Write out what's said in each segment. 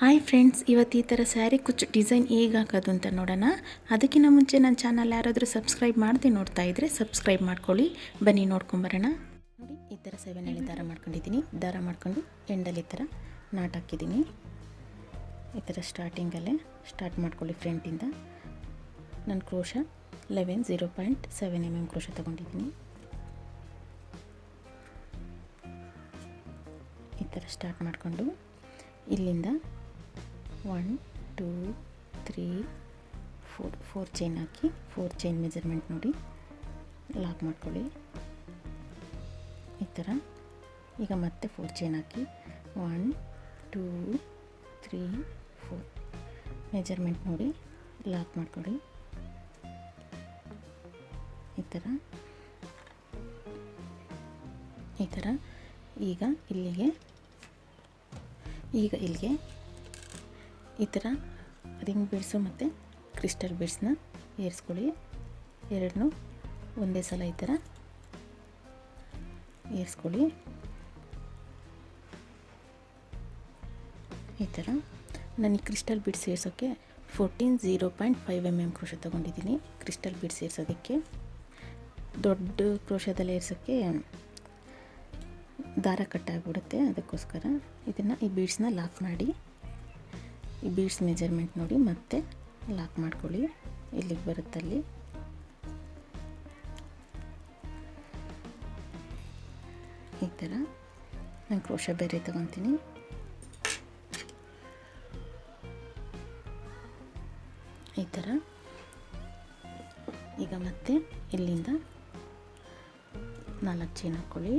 Hi friends, ಇವತ್ತು ಈ ಥರ ಸ್ಯಾರಿ ಕುಚ್ಚು ಡಿಸೈನ್ ಹೇಗೆ ಹಾಕೋದು ಅಂತ ನೋಡೋಣ. ಅದಕ್ಕಿಂತ ಮುಂಚೆ ನನ್ನ ಚಾನಲ್ ಯಾರಾದರೂ ಸಬ್ಸ್ಕ್ರೈಬ್ ಮಾಡದೆ ನೋಡ್ತಾ ಇದ್ದರೆ ಸಬ್ಸ್ಕ್ರೈಬ್ ಮಾಡ್ಕೊಳ್ಳಿ. ಬನ್ನಿ ನೋಡ್ಕೊಂಬರೋಣ. ನೋಡಿ, ಈ ಥರ 7 ಎಳೆ ದಾರ ಮಾಡ್ಕೊಂಡಿದ್ದೀನಿ. ದಾರ ಮಾಡ್ಕೊಂಡು ಎಂಡಲ್ಲಿ ಈ ಥರ ನಾಟ್ ಹಾಕಿದ್ದೀನಿ. ಈ ಥರ ಸ್ಟಾರ್ಟಿಂಗಲ್ಲೇ ಸ್ಟಾರ್ಟ್ ಮಾಡ್ಕೊಳ್ಳಿ ಫ್ರಂಟಿಂದ. ನಾನು ಕ್ರೋಶ 0.7 mm ಕ್ರೋಶ ತೊಗೊಂಡಿದ್ದೀನಿ. ಈ ಥರ ಸ್ಟಾರ್ಟ್ ಮಾಡಿಕೊಂಡು ಇಲ್ಲಿಂದ 1 2 3 4 ಚೈನ್ ಹಾಕಿ 4 ಚೈನ್ ಮೆಜರ್ಮೆಂಟ್ ನೋಡಿ ಲಾಕ್ ಮಾಡ್ಕೊಳ್ಳಿ. ಈ ಥರ ಈಗ ಮತ್ತೆ 4 ಚೈನ್ ಹಾಕಿ 1 2 3 4 ಮೆಜರ್ಮೆಂಟ್ ನೋಡಿ ಲಾಕ್ ಮಾಡ್ಕೊಳ್ಳಿ. ಈ ಥರ ಈಗ ಇಲ್ಲಿಗೆ ಈ ಥರ ರಿಂಗ್ ಬೀಡ್ಸು ಮತ್ತು ಕ್ರಿಸ್ಟಲ್ ಬೀಡ್ಸ್ನ ಏರಿಸ್ಕೊಳ್ಳಿ. ಎರಡನ್ನೂ ಒಂದೇ ಸಲ ಈ ಥರ ಏರಿಸ್ಕೊಳ್ಳಿ. ಈ ಥರ ನಾನು ಈ ಕ್ರಿಸ್ಟಲ್ ಬೀಡ್ಸ್ ಏರ್ಸೋಕ್ಕೆ 0.5 mm ಕ್ರೋಶ ತೊಗೊಂಡಿದ್ದೀನಿ. ಕ್ರಿಸ್ಟಲ್ ಬೀಡ್ಸ್ ಏರ್ಸೋದಕ್ಕೆ ದೊಡ್ಡ ಕ್ರೋಶದಲ್ಲಿ ಏರ್ಸೋಕ್ಕೆ ದಾರ ಕಟ್ಟಾಗ್ಬಿಡುತ್ತೆ. ಅದಕ್ಕೋಸ್ಕರ ಇದನ್ನು ಈ ಬೀಡ್ಸ್ನ ಲಾಕ್ ಮಾಡಿ, ಈ ಬೀಡ್ಸ್ ಮೆಜರ್ಮೆಂಟ್ ನೋಡಿ ಮತ್ತೆ ಲಾಕ್ ಮಾಡ್ಕೊಳ್ಳಿ. ಇಲ್ಲಿಗೆ ಬರುತ್ತಲ್ಲಿ ಈ ಥರ ನಾನು ಕ್ರೋಶ ಬೇರೆ ತಗೊತೀನಿ. ಈ ಥರ ಈಗ ಮತ್ತೆ ಇಲ್ಲಿಂದ 4 ಚೈನ್ ಹಾಕ್ಕೊಳ್ಳಿ.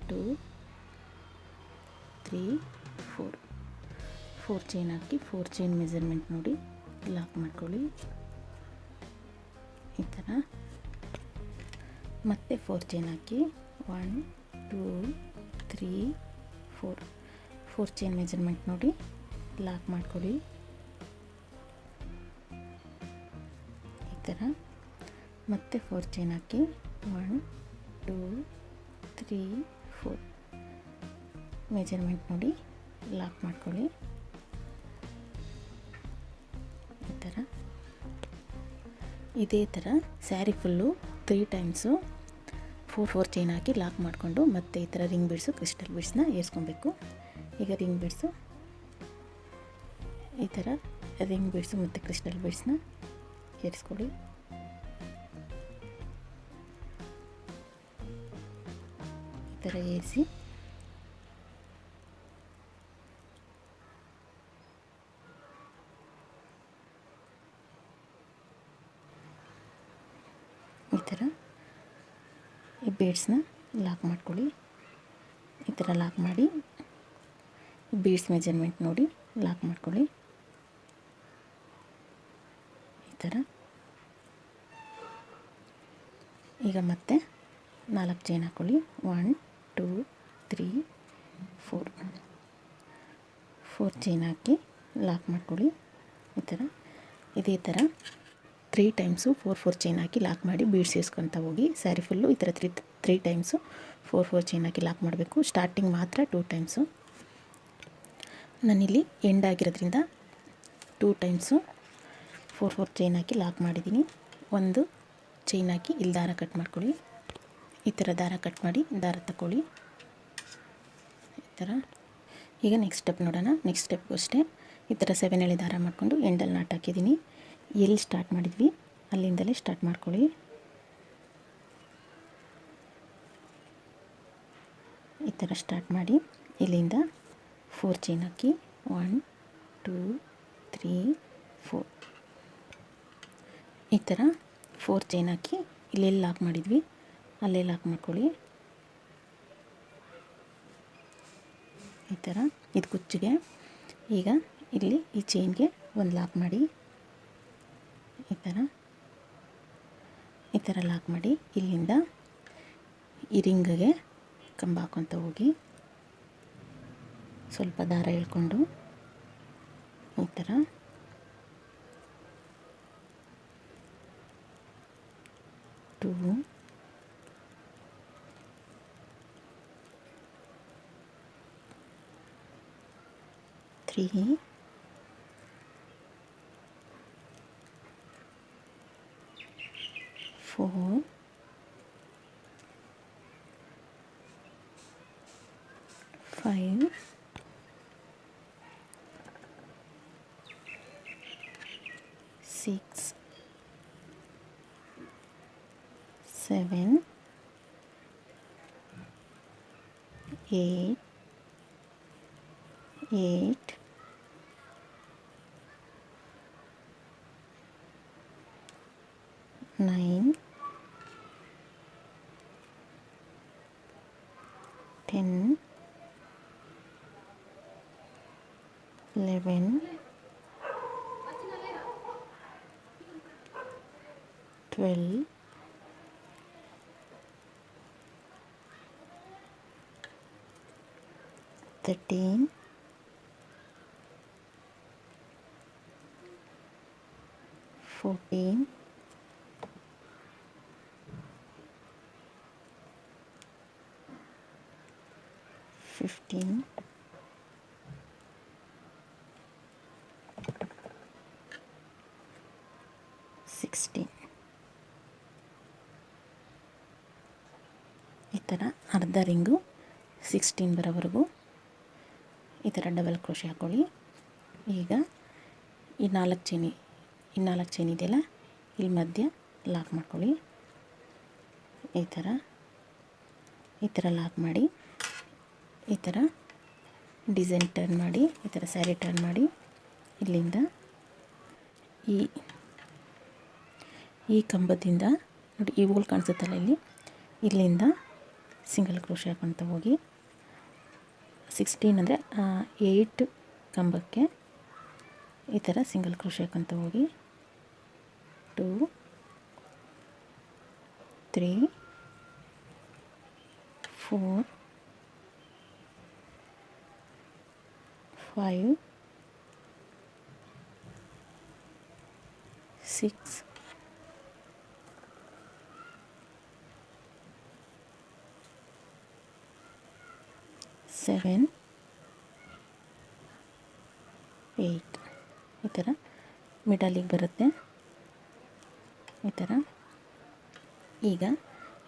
2 3 4 ಚೈನ್ ಹಾಕಿ 4 ಚೈನ್ ಮೆಜರ್ಮೆಂಟ್ ನೋಡಿ ಲಾಕ್ ಮಾಡ್ಕೊಳ್ಳಿ. ಈ ಥರ ಮತ್ತೆ 4 ಚೈನ್ ಹಾಕಿ 1 2 3 4 ಚೈನ್ ಮೆಜರ್ಮೆಂಟ್ ನೋಡಿ ಲಾಕ್ ಮಾಡ್ಕೊಳ್ಳಿ. ಈ ಥರ ಮತ್ತೆ 4 ಚೈನ್ ಹಾಕಿ 1 2 3 4 ಮೆಜರ್ಮೆಂಟ್ ನೋಡಿ ಲಾಕ್ ಮಾಡ್ಕೊಳ್ಳಿ. ಈ ಥರ ಇದೇ ಥರ ಸ್ಯಾರಿ ಫುಲ್ಲು 3 ಟೈಮ್ಸು 4 ಚೈನ್ ಹಾಕಿ ಲಾಕ್ ಮಾಡಿಕೊಂಡು ಮತ್ತೆ ಈ ಥರ ರಿಂಗ್ ಬೀಡ್ಸು ಕ್ರಿಸ್ಟಲ್ ಬೀಡ್ಸ್ನ ಏರಿಸ್ಕೊಬೇಕು. ಈಗ ರಿಂಗ್ ಬೀಡ್ಸು ಈ ಥರ ರಿಂಗ್ ಬೀಡ್ಸು ಮತ್ತು ಕ್ರಿಸ್ಟಲ್ ಬೀಡ್ಸ್ನ ಏರಿಸ್ಕೊಳ್ಳಿ. ಈ ಥರ ಏರಿಸಿ ಈ ಥರ ಈ ಬೀಡ್ಸ್ನ ಲಾಕ್ ಮಾಡ್ಕೊಳ್ಳಿ. ಈ ಥರ ಲಾಕ್ ಮಾಡಿ ಬೀಡ್ಸ್ ಮೆಜರ್ಮೆಂಟ್ ನೋಡಿ ಲಾಕ್ ಮಾಡ್ಕೊಳ್ಳಿ. ಈ ಥರ ಈಗ ಮತ್ತೆ 4 ಚೈನ್ ಹಾಕ್ಕೊಳ್ಳಿ. 1 2 3 4 ಚೈನ್ ಹಾಕಿ ಲಾಕ್ ಮಾಡ್ಕೊಳ್ಳಿ. ಈ ಥರ ಇದೇ ಥರ 3 ಟೈಮ್ಸು 4 ಚೈನ್ ಹಾಕಿ ಲಾಕ್ ಮಾಡಿ ಬೀಡ್ಸ್ ಸೇರಿಸ್ಕೊತ ಹೋಗಿ. ಸ್ಯಾರಿ ಫುಲ್ಲು ಈ ಥರ 3 ಟೈಮ್ಸು 4 ಚೈನ್ ಹಾಕಿ ಲಾಕ್ ಮಾಡಬೇಕು. ಸ್ಟಾರ್ಟಿಂಗ್ ಮಾತ್ರ 2 ಟೈಮ್ಸು. ನಾನಿಲ್ಲಿ ಎಂಡ್ ಆಗಿರೋದ್ರಿಂದ 2 ಟೈಮ್ಸು 4 ಚೈನ್ ಹಾಕಿ ಲಾಕ್ ಮಾಡಿದ್ದೀನಿ. ಒಂದು ಚೈನ್ ಹಾಕಿ ಇಲ್ಲಿ ದಾರ ಕಟ್ ಮಾಡ್ಕೊಳ್ಳಿ. ಈ ಥರ ದಾರ ಕಟ್ ಮಾಡಿ ದಾರ ತಗೊಳ್ಳಿ. ಈ ಥರ ಈಗ ನೆಕ್ಸ್ಟ್ ಸ್ಟೆಪ್ ನೋಡೋಣ. ನೆಕ್ಸ್ಟ್ ಸ್ಟೆಪ್ಗೂ ಅಷ್ಟೇ ಈ ಥರ 7 ಎಳೆ ದಾರ ಮಾಡಿಕೊಂಡು ಎಂಡಲ್ಲಿ ನಾಟ್ ಹಾಕಿದ್ದೀನಿ. ಎಲ್ಲಿ ಸ್ಟಾರ್ಟ್ ಮಾಡಿದ್ವಿ ಅಲ್ಲಿಂದಲೇ ಸ್ಟಾರ್ಟ್ ಮಾಡ್ಕೊಳ್ಳಿ. ಈ ಥರ ಸ್ಟಾರ್ಟ್ ಮಾಡಿ ಇಲ್ಲಿಂದ 4 ಚೈನ್ ಹಾಕಿ 1 2 3 4 ಈ ಥರ 4 ಚೈನ್ ಹಾಕಿ ಇಲ್ಲೆಲ್ಲಿ ಲಾಕ್ ಮಾಡಿದ್ವಿ ಅಲ್ಲೇ ಲಾಕ್ ಮಾಡ್ಕೊಳ್ಳಿ. ಈ ಥರ ಇದು ಕುಚ್ಚಿಗೆ. ಈಗ ಇಲ್ಲಿ ಈ ಚೈನ್ಗೆ ಒಂದು ಲಾಕ್ ಮಾಡಿ ಈ ಥರ ಲಾಕ್ ಮಾಡಿ ಇಲ್ಲಿಂದ ಈ ರಿಂಗ್ಗೆ ಕಂಬ ಹಾಕ್ಕೊತ ಹೋಗಿ ಸ್ವಲ್ಪ ದಾರ ಎಳ್ಕೊಂಡು ಈ ಥರ 2 3 5 6 7 8 8 9 10 11 12 13 14 15 16 ಈ ಥರ ಅರ್ಧ ರಿಂಗು 16 ಬರೋವರೆಗೂ ಈ ಥರ ಡಬಲ್ ಕ್ರೋಶೆ ಹಾಕ್ಕೊಳ್ಳಿ. ಈಗ ಈ 4 ಚೈನ್ ಇದೆಯಲ್ಲ, ಇಲ್ಲಿ ಮಧ್ಯ ಲಾಕ್ ಮಾಡ್ಕೊಳ್ಳಿ. ಈ ಥರ ಲಾಕ್ ಮಾಡಿ, ಈ ಥರ ಡಿಸೈನ್ ಟರ್ನ್ ಮಾಡಿ, ಈ ಥರ ಸ್ಯಾರಿ ಟರ್ನ್ ಮಾಡಿ, ಇಲ್ಲಿಂದ ಈ ಕಂಬದಿಂದ ನೋಡಿ, ಈ ಹೋಲ್ ಕಾಣಿಸುತ್ತಲ್ಲ ಇಲ್ಲಿಂದ ಸಿಂಗಲ್ ಕ್ರೋಶೆ ಹಾಕ್ಕೊತ ಹೋಗಿ 16 ಅಂದರೆ 8 ಕಂಬಕ್ಕೆ ಈ ಥರ ಸಿಂಗಲ್ ಕ್ರೋಶೆ ಹಾಕ್ಕೊತ ಹೋಗಿ 2 3 4 5 6 7 8 ಈ ಥರ ಮಿಡಲಿಗೆ ಬರುತ್ತೆ. ಈ ಥರ ಈಗ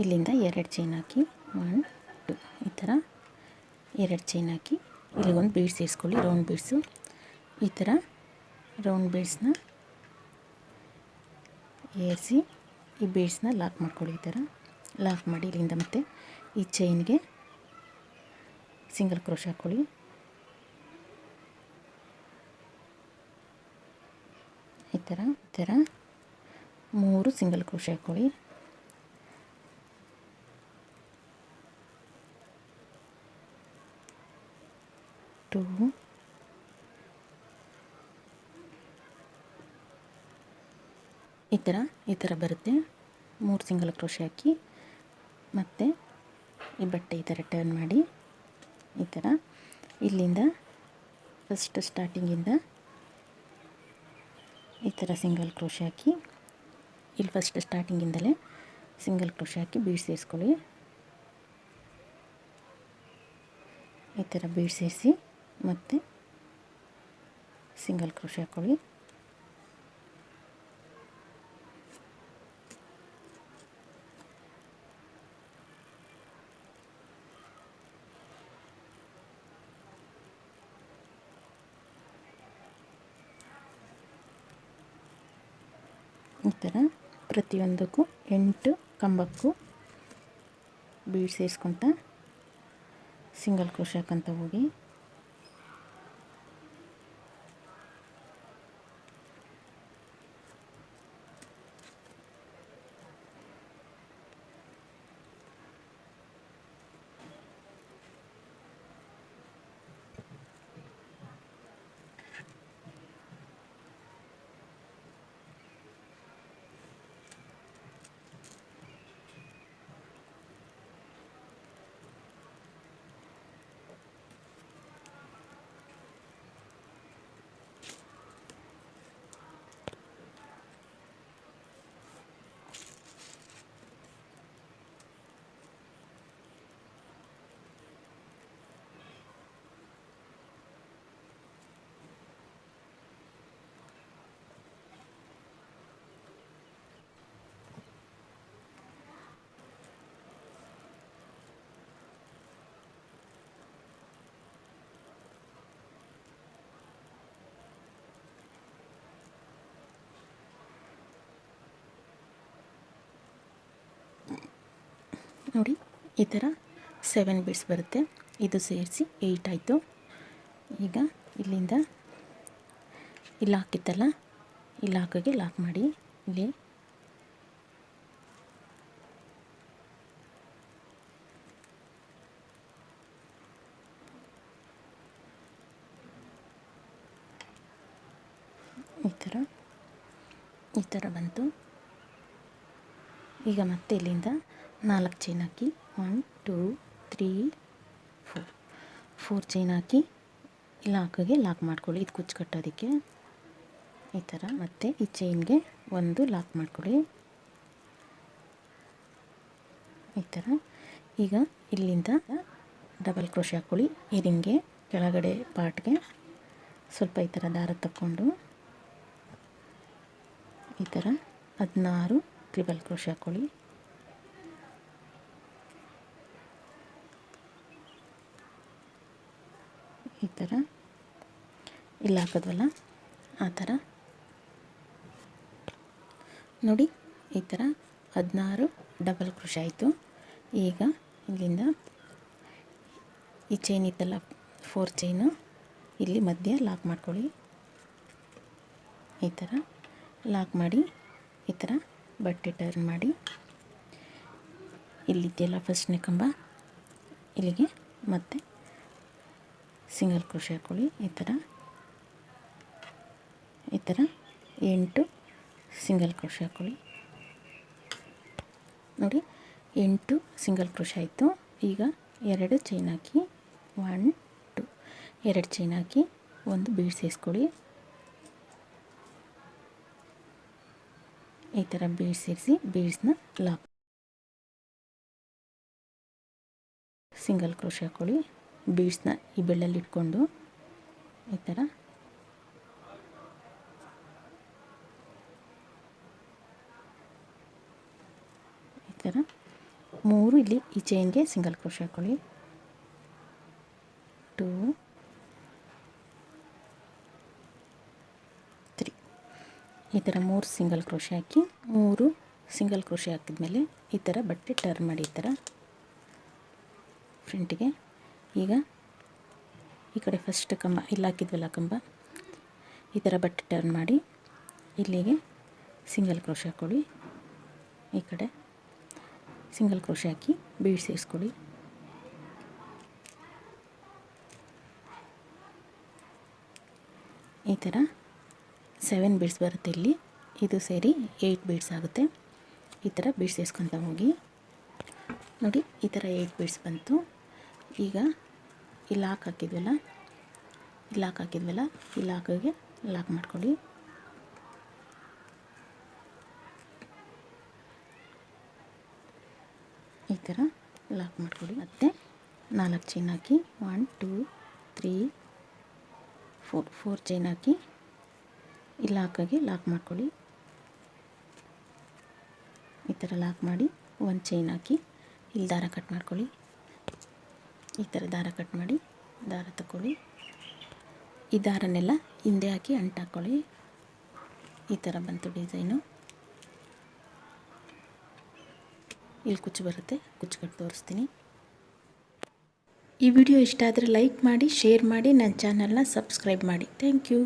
ಇಲ್ಲಿಂದ 2 ಚೈನ್ ಹಾಕಿ 1 2 ಈ ಥರ 2 ಚೈನ್ ಹಾಕಿ ಇಲ್ಲಿಗೊಂದು ಬೀಡ್ಸ್ ಇರಿಸ್ಕೊಳ್ಳಿ, ರೌಂಡ್ ಬೀಡ್ಸು. ಈ ಥರ ರೌಂಡ್ ಬೀಡ್ಸ್ನ ಏರಿಸಿ ಈ ಬೀಡ್ಸ್ನ ಲಾಕ್ ಮಾಡ್ಕೊಳ್ಳಿ. ಈ ಥರ ಲಾಕ್ ಮಾಡಿ ಇಲ್ಲಿಂದ ಮತ್ತೆ ಈ ಚೈನ್ಗೆ ಸಿಂಗಲ್ ಕ್ರೋಶೆ ಹಾಕ್ಕೊಳ್ಳಿ. ಈ ಥರ 3 ಸಿಂಗಲ್ ಕ್ರೋಶೆ ಹಾಕ್ಕೊಳ್ಳಿ. ಟೂ ಈ ಥರ ಬರುತ್ತೆ. 3 ಸಿಂಗಲ್ ಕ್ರೋಶೆ ಹಾಕಿ ಮತ್ತು ಈ ಬಟ್ಟೆ ಈ ಥರ ಟರ್ನ್ ಮಾಡಿ, ಈ ಥರ ಇಲ್ಲಿಂದ ಫಸ್ಟ್ ಸ್ಟಾರ್ಟಿಂಗಿಂದ ಈ ಥರ ಸಿಂಗಲ್ ಕ್ರೋಶೆ ಹಾಕಿ, ಇಲ್ಲಿ ಫಸ್ಟ್ ಸ್ಟಾರ್ಟಿಂಗಿಂದಲೇ ಸಿಂಗಲ್ ಕ್ರೋಶೆ ಹಾಕಿ ಬೀಡ್ಸ್ ಸೇರಿಸ್ಕೊಳ್ಳಿ. ಈ ಥರ ಬೀಡ್ಸ್ ಸೇರಿಸಿ ಮತ್ತು ಸಿಂಗಲ್ ಕ್ರೋಶೆ ಹಾಕ್ಕೊಳ್ಳಿ. ಈ ಥರ ಪ್ರತಿಯೊಂದಕ್ಕೂ 8 ಕಂಬಕ್ಕೂ ಬೀಡ್ಸ್ ಸೇರಿಸ್ಕೊತ ಸಿಂಗಲ್ ಕ್ರೋಶೆ ಹಾಕ್ಕೊತ ಹೋಗಿ. ನೋಡಿ ಈ ಥರ 7 ಬೀಡ್ಸ್ ಬರುತ್ತೆ. ಇದು ಸೇರಿಸಿ 8 ಆಯಿತು. ಈಗ ಇಲ್ಲಿಂದ ಇಲ್ಲಿ ಹಾಕಿತ್ತಲ್ಲ, ಇಲ್ಲಿ ಹಾಕಿಗೆ ಲಾಕ್ ಮಾಡಿ. ಇಲ್ಲಿ ಈ ಥರ ಬಂತು. ಈಗ ಮತ್ತೆ ಇಲ್ಲಿಂದ 4 ಚೈನ್ ಹಾಕಿ 1 2 3 4 ಚೈನ್ ಹಾಕಿ ಇಲ್ಲಿ ಹಾಕಿಗೆ ಲಾಕ್ ಮಾಡ್ಕೊಳ್ಳಿ. ಇದು ಕುಚ್ಚು ಕಟ್ಟೋದಕ್ಕೆ ಈ ಥರ. ಮತ್ತು ಈ ಚೈನ್ಗೆ ಒಂದು ಲಾಕ್ ಮಾಡ್ಕೊಳ್ಳಿ ಈ ಥರ. ಈಗ ಇಲ್ಲಿಂದ ಡಬಲ್ ಕ್ರೋಶೆ ಹಾಕ್ಕೊಳ್ಳಿ. ಈ ರಿಂಗ್ಗೆ ಕೆಳಗಡೆ ಪಾರ್ಟ್ಗೆ ಸ್ವಲ್ಪ ಈ ಥರ ದಾರ ತಕ್ಕೊಂಡು ಈ ಥರ 16 ಟ್ರಿಬಲ್ ಕ್ರೋಶೆ ಹಾಕ್ಕೊಳ್ಳಿ. ಈ ಥರ ಇಲ್ಲಿ ಹಾಕಿದ್ವಲ್ಲ ಆ ಥರ ನೋಡಿ. ಈ ಥರ 16 ಡಬಲ್ ಕ್ರೋಶೆ ಆಯಿತು. ಈಗ ಇಲ್ಲಿಂದ ಈ ಚೈನ್ ಇತ್ತಲ್ಲ 4 ಚೈನು ಇಲ್ಲಿ ಮಧ್ಯೆ ಲಾಕ್ ಮಾಡ್ಕೊಳ್ಳಿ. ಈ ಥರ ಲಾಕ್ ಮಾಡಿ ಈ ಥರ ಬಟ್ಟೆ ಟರ್ನ್ ಮಾಡಿ ಇಲ್ಲಿದೆಯಲ್ಲ ಫಸ್ಟ್ನೇ ಕಂಬ ಇಲ್ಲಿಗೆ ಮತ್ತೆ ಸಿಂಗಲ್ ಕ್ರೋಶೆ ಹಾಕ್ಕೊಳ್ಳಿ. ಈ ಥರ 8 ಸಿಂಗಲ್ ಕ್ರೋಶೆ ಹಾಕ್ಕೊಳ್ಳಿ. ನೋಡಿ 8 ಸಿಂಗಲ್ ಕ್ರೋಶೆ ಆಯಿತು. ಈಗ 2 ಚೈನ್ ಹಾಕಿ 1 2 2 ಚೈನ್ ಹಾಕಿ ಒಂದು ಬೀಡ್ ಸೇರಿಸ್ಕೊಳ್ಳಿ. ಈ ಥರ ಬೀಡ್ ಸೇರಿಸಿ ಬೀಡ್ಸ್ನ ಲಾಕ್ ಸಿಂಗಲ್ ಕ್ರೋಶೆ ಹಾಕ್ಕೊಳ್ಳಿ. ಬೀಡ್ಸ್ನ ಈ ಬೆಳ್ಳಲ್ಲಿ ಇಟ್ಕೊಂಡು ಈ ಥರ ಈ ಥರ 3 ಇಲ್ಲಿ ಈ ಚೈನ್ಗೆ ಸಿಂಗಲ್ ಕ್ರೋಶೆ ಹಾಕ್ಕೊಳ್ಳಿ. 2 3 ಈ ಥರ 3 ಸಿಂಗಲ್ ಕ್ರೋಶೆ ಹಾಕಿ 3 ಸಿಂಗಲ್ ಕ್ರೋಶೆ ಹಾಕಿದ್ಮೇಲೆ ಈ ಥರ ಬಟ್ಟೆ ಟರ್ನ್ ಮಾಡಿ ಈ ಥರ ಫ್ರಂಟಿಗೆ. ಈಗ ಈ ಕಡೆ ಫಸ್ಟ್ ಕಂಬ ಇಲ್ಲಿ ಹಾಕಿದ್ವಲ್ಲ ಕಂಬ ಈ ಥರ ಬಟ್ಟೆ ಟರ್ನ್ ಮಾಡಿ ಇಲ್ಲಿಗೆ ಸಿಂಗಲ್ ಕ್ರೋಶೆ ಹಾಕ್ಕೊಳ್ಳಿ. ಈ ಕಡೆ ಸಿಂಗಲ್ ಕ್ರೋಶೆ ಹಾಕಿ ಬೀಡ್ ಸೇರಿಸ್ಕೊಳ್ಳಿ. ಈ ಥರ 7 ಬೀಡ್ಸ್ ಬರುತ್ತೆ ಇಲ್ಲಿ. ಇದು ಸೇರಿ 8 ಬೀಡ್ಸ್ ಆಗುತ್ತೆ. ಈ ಥರ ಬೀಡ್ಸ್ ಸೇರಿಸ್ಕೊತ ಹೋಗಿ. ನೋಡಿ ಈ ಥರ 8 ಬೀಡ್ಸ್ ಬಂತು. ಈಗ ಇಲ್ಲಿ ಲಾಕ್ ಹಾಕಿದ್ವಲ್ಲ ಈ ಲಾಕಿಗೆ ಲಾಕ್ ಮಾಡ್ಕೊಳ್ಳಿ. ಈ ಥರ ಲಾಕ್ ಮಾಡ್ಕೊಳ್ಳಿ. ಮತ್ತು 4 ಚೈನ್ ಹಾಕಿ 1 2 3 4 ಚೈನ್ ಹಾಕಿ ಇಲ್ಲಿ ಲಾಕಾಗಿ ಲಾಕ್ ಮಾಡ್ಕೊಳ್ಳಿ. ಈ ಥರ ಲಾಕ್ ಮಾಡಿ 1 ಚೈನ್ ಹಾಕಿ ಇಲ್ಲಿ ದಾರ ಕಟ್ ಮಾಡ್ಕೊಳ್ಳಿ. ಈ ಥರ ದಾರ ಕಟ್ ಮಾಡಿ ದಾರ ತಗೊಳ್ಳಿ. ಈ ದಾರನೆಲ್ಲ ಹಿಂದೆ ಹಾಕಿ ಅಂಟಾಕೊಳ್ಳಿ. ಈ ಥರ ಬಂತು ಡಿಸೈನು. ಇಲ್ಲಿ ಕುಚ್ಚು ಬರುತ್ತೆ, ಕುಚ್ಚು ಕಟ್ಟು ತೋರಿಸ್ತೀನಿ. ಈ ವಿಡಿಯೋ ಇಷ್ಟ ಆದರೆ ಲೈಕ್ ಮಾಡಿ, ಶೇರ್ ಮಾಡಿ, ನನ್ನ ಚಾನಲ್ನ ಸಬ್ಸ್ಕ್ರೈಬ್ ಮಾಡಿ. Thank you.